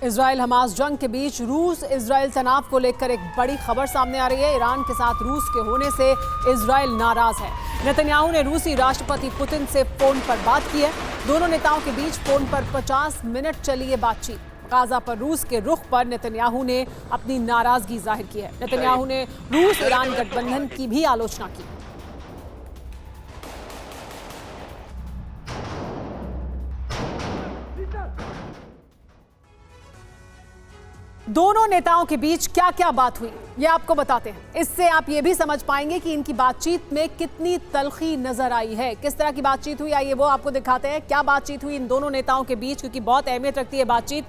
Israel Hamas जंग के बीच रूस इजराइल तनाव को लेकर एक बड़ी खबर सामने आ रही है। ईरान के साथ रूस के होने से इजराइल नाराज है। नेतन्याहू ने रूसी राष्ट्रपति पुतिन से फोन पर बात की है। दोनों नेताओं के बीच फोन पर 50 मिनट चली ये बातचीत। गाजा पर रूस के रुख पर नेतन्याहू ने अपनी नाराजगी जाहिर की है। नेतन्याहू ने रूस ईरान गठबंधन की भी आलोचना की। दोनों नेताओं के बीच क्या क्या बात हुई ये आपको बताते हैं। इससे आप ये भी समझ पाएंगे कि इनकी बातचीत में कितनी तल्खी नजर आई है। किस तरह की बातचीत हुई आइए वो आपको दिखाते हैं। क्या बातचीत हुई इन दोनों नेताओं के बीच, क्योंकि बहुत अहमियत रखती है बातचीत।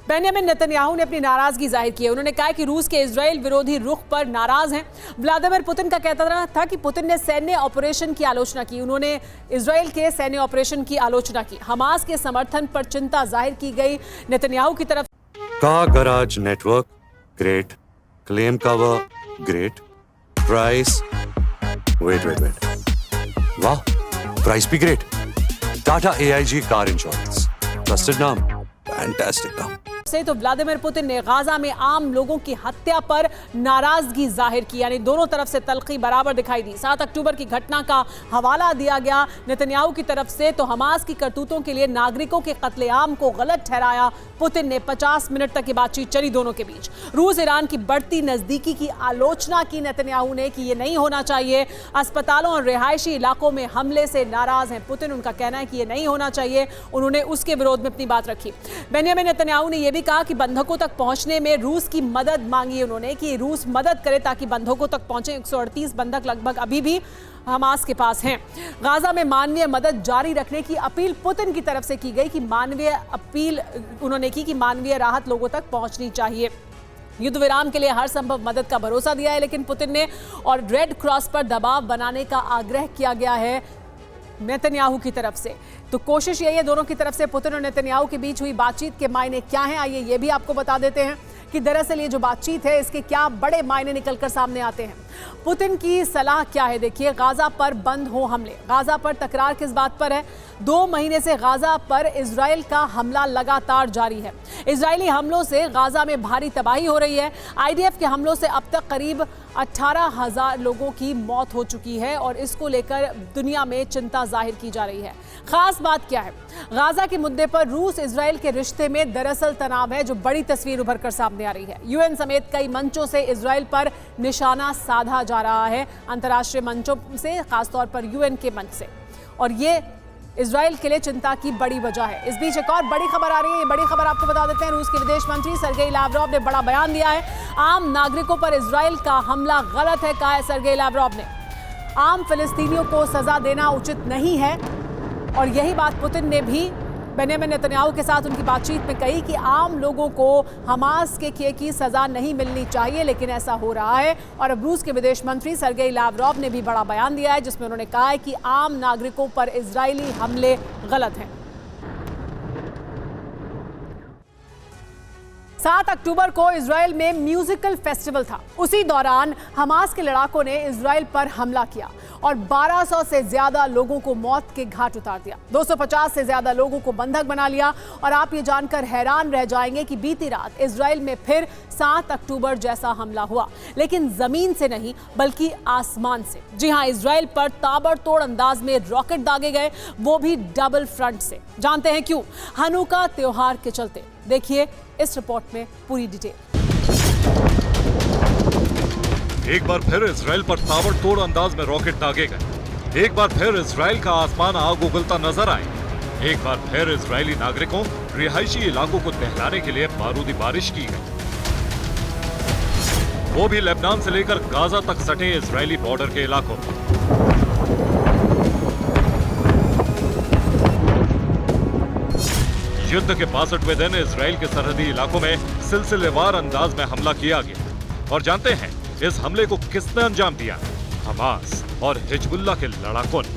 बेंजामिन नेतन्याहू ने अपनी नाराजगी जाहिर की है। उन्होंने कहा कि रूस के इजराइल विरोधी रुख पर नाराज हैं। व्लादिमीर पुतिन का कहना था कि पुतिन ने सैन्य ऑपरेशन की आलोचना की। उन्होंने इजराइल के सैन्य ऑपरेशन की आलोचना की। हमास के समर्थन पर चिंता जाहिर की गई नेतन्याहू की तरफ। Car garage network great, claim cover great, price wait वाह, प्राइस भी great. Tata AIG car insurance, trusted नाम, फैंटास्टिक नाम। से तो व्लादिमीर पुतिन ने गाजा में आम लोगों की हत्या पर नाराजगी जाहिर की, यानी दोनों तरफ से तल्खी बराबर दिखाई दी। 7 अक्टूबर की घटना का हवाला दिया गया नेतन्याहू की तरफ से, तो हमास की करतूतों के लिए नागरिकों के कत्लेआम को गलत ठहराया पुतिन ने। 50 मिनट तक की बातचीत चली दोनों के बीच। रूस ईरान की बढ़ती नजदीकी की आलोचना की नेतन्याहू ने कि ये नहीं होना चाहिए। अस्पतालों और रिहायशी इलाकों में हमले से नाराज हैं पुतिन। उनका कहना है कि ये नहीं होना चाहिए। उन्होंने उसके विरोध में अपनी बात रखी। बेंजामिन नेतन्याहू ने यह भी कहा कि बंधकों तक पहुंचने में रूस की मदद मांगी उन्होंने, कि रूस मदद करे ताकि बंधकों तक पहुंचे। 138 बंधक लगभग अभी भी हमास के पास हैं। गाजा में मानवीय मदद जारी रखने की अपील पुतिन की तरफ से की गई, कि मानवीय अपील उन्होंने की कि मानवीय राहत लोगों तक पहुंचनी चाहिए। युद्ध विराम के लिए हर संभव मदद का भरोसा दिया है लेकिन पुतिन ने, और रेड क्रॉस पर दबाव बनाने का आग्रह किया गया है नेतन्याहू की तरफ से। तो कोशिश यही है दोनों की तरफ से। पुतिन और नेतन्याहू के बीच हुई बातचीत के मायने क्या हैं, आइए ये भी आपको बता देते हैं कि दरअसल ये जो बातचीत है इसके क्या बड़े मायने निकलकर सामने आते हैं। पुतिन की सलाह क्या है देखिए। गाजा पर बंद हो हमले। गाजा पर तकरार किस बात पर है? 2 महीने से गाजा पर इजराइल का हमला लगातार जारी है। इजरायली हमलों से गाजा में भारी तबाही हो रही है। IDF के हमलों से अब तक करीब 18,000 लोगों की मौत हो चुकी है और इसको लेकर दुनिया में चिंता जाहिर की जा रही है। खास बात क्या है? गाजा के मुद्दे पर रूस इजराइल के रिश्ते में दरअसल तनाव है, जो बड़ी तस्वीर उभर कर सामने आ रही है। UN समेत कई मंचों से इजराइल पर निशाना साधा जा रहा है, अंतर्राष्ट्रीय मंचों से, खासतौर पर UN के मंच से, और ये इजराइल के लिए चिंता की बड़ी वजह है। इस बीच एक और बड़ी खबर आ रही है। ये बड़ी खबर आपको बता देते हैं। रूस के विदेश मंत्री सर्गेई लावरोव ने बड़ा बयान दिया है। आम नागरिकों पर इजराइल का हमला गलत है, कहा है सर्गेई लावरोव ने। आम फिलिस्तीनियों को सजा देना उचित नहीं है, और यही बात पुतिन ने भी बेंजामिन नेतन्याहू के साथ उनकी बातचीत में कही कि आम लोगों को हमास के किए की सजा नहीं मिलनी चाहिए, लेकिन ऐसा हो रहा है। और अब रूस के विदेश मंत्री सर्गेई लावरोव ने भी बड़ा बयान दिया है, जिसमें उन्होंने कहा है कि आम नागरिकों पर इजरायली हमले गलत हैं। 7 अक्टूबर को इजराइल में म्यूजिकल फेस्टिवल था। उसी दौरान हमास के लड़ाकों ने इजराइल पर हमला किया और 1200 से ज्यादा लोगों को मौत के घाट उतार दिया। 250 से ज्यादा लोगों को बंधक बना लिया। और आप ये जानकर हैरान रह जाएंगे कि बीती रात इजराइल में फिर 7 अक्टूबर जैसा हमला हुआ, लेकिन जमीन से नहीं बल्कि आसमान से। जी हां, इजराइल पर ताबड़तोड़ अंदाज में रॉकेट दागे गए, वो भी डबल फ्रंट से। जानते हैं क्यों? हनुका त्योहार के चलते। देखिए इस रिपोर्ट में पूरी डिटेल। एक बार फिर इजराइल पर ताबड़तोड़ अंदाज में रॉकेट दागे गए। एक बार फिर इजराइल का आसमान आग उगलता नजर आए। एक बार फिर इजरायली नागरिकों, रिहायशी इलाकों को दहलाने के लिए बारूदी बारिश की गई, वो भी लेबनान से लेकर गाजा तक सटे इजरायली बॉर्डर के इलाकों में। युद्ध के 62वें दिन इजराइल के सरहदी इलाकों में सिलसिलेवार अंदाज में हमला किया गया। और जानते हैं इस हमले को किसने अंजाम दिया? हमास और हिजबुल्लाह के लड़ाकों ने।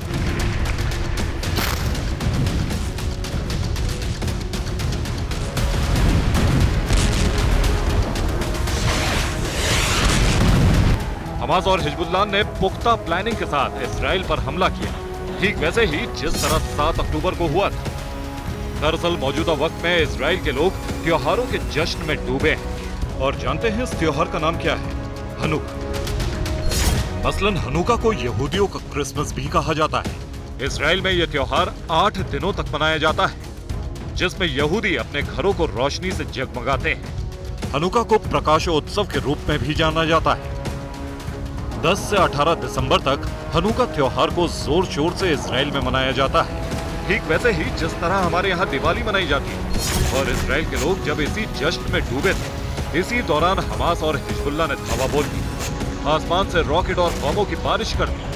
हमास और हिजबुल्लाह ने पुख्ता प्लानिंग के साथ इजराइल पर हमला किया, ठीक वैसे ही जिस तरह 7 अक्टूबर को हुआ था। दरअसल मौजूदा वक्त में इजराइल के लोग त्योहारों के जश्न में डूबे हैं। और जानते हैं इस त्योहार का नाम क्या है? हनुक। मसलन हनुका को यहूदियों का क्रिसमस भी कहा जाता है। इजराइल में यह त्योहार 8 दिनों तक मनाया जाता है, जिसमें यहूदी अपने घरों को रोशनी से जगमगाते हैं। हनुका को प्रकाशोत्सव के रूप में भी जाना जाता है। 10 से 18 दिसंबर तक हनुका त्योहार को जोर शोर से इजराइल में मनाया जाता है, ठीक वैसे ही जिस तरह हमारे यहाँ दिवाली मनाई जाती है। और इजराइल के लोग जब इसी जश्न में डूबे थे, इसी दौरान हमास और हिजबुल्लाह ने धावा बोल दी, आसमान से रॉकेट और बमों की बारिश कर दी।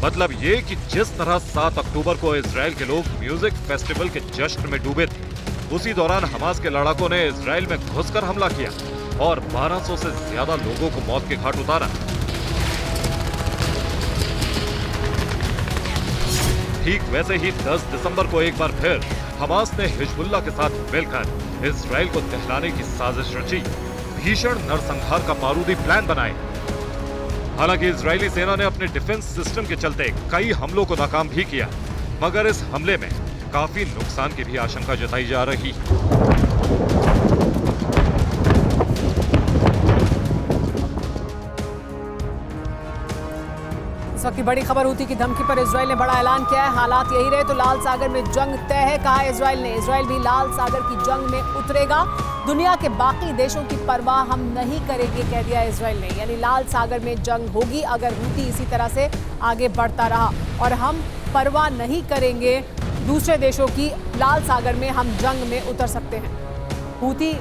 मतलब ये कि जिस तरह 7 अक्टूबर को इजराइल के लोग म्यूजिक फेस्टिवल के जश्न में डूबे थे, उसी दौरान हमास के लड़ाकों ने इजराइल में घुसकर हमला किया और 1200 से ज्यादा लोगों को मौत के घाट उतारा। ठीक वैसे ही 10 दिसंबर को एक बार फिर हमास ने हिजबुल्लाह के साथ मिलकर इजराइल को दहलाने की साजिश रची, भीषण नरसंहार का बारूदी प्लान बनाया। हालांकि इजरायली सेना ने अपने डिफेंस सिस्टम के चलते कई हमलों को नाकाम भी किया, मगर इस हमले में काफी नुकसान की भी आशंका जताई जा रही है। इस वक्त की बड़ी खबर हुती की धमकी पर इजराइल ने बड़ा ऐलान किया है। हालात यही रहे तो लाल सागर में जंग तय है, कहा इजराइल ने। इजराइल भी लाल सागर की जंग में उतरेगा। दुनिया के बाकी देशों की परवाह हम नहीं करेंगे, कह दिया इजराइल ने। यानी लाल सागर में जंग होगी अगर हुती इसी तरह से आगे बढ़ता रहा, और हम परवाह नहीं करेंगे दूसरे देशों की। लाल सागर में हम जंग में उतर सकते हैं। हुती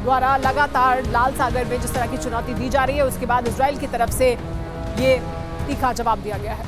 द्वारा लगातार लाल सागर में जिस तरह की चुनौती दी जा रही है, उसके बाद इजराइल की तरफ से ये तीखा जवाब दिया गया है।